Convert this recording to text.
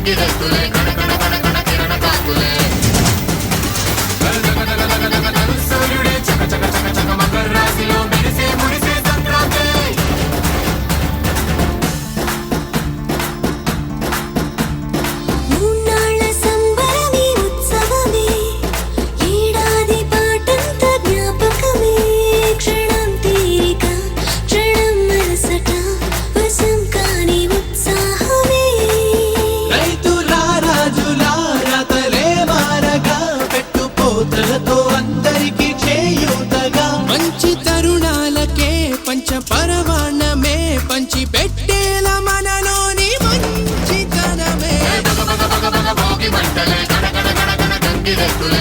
గంగిరెద్దులే కణకణ కణకణ కిరణ కాకులే సూర్యుడే చక చక చక చక మకర రాశిలో మెరిసే మురిసే సంక్రాంతి మూన్నాళ్ళ సంబరమే ఉత్సవమే ఏడాది పాటంత జ్ఞాపకమే క్షణం తీరిక క్షణం మనసట వశం కాని ఉత్సాహమే రైతులా రాజులా రతలే మారగా పెట్టుపోతలతో అందరికీ చేయూతగా మంచి తరుణాలకే పంచ పరమాన్నమే పంచి పెట్టేల మనలోని మంచితనమే భోగి మంటలే కణకణ కణకణ గంగిరెద్దులే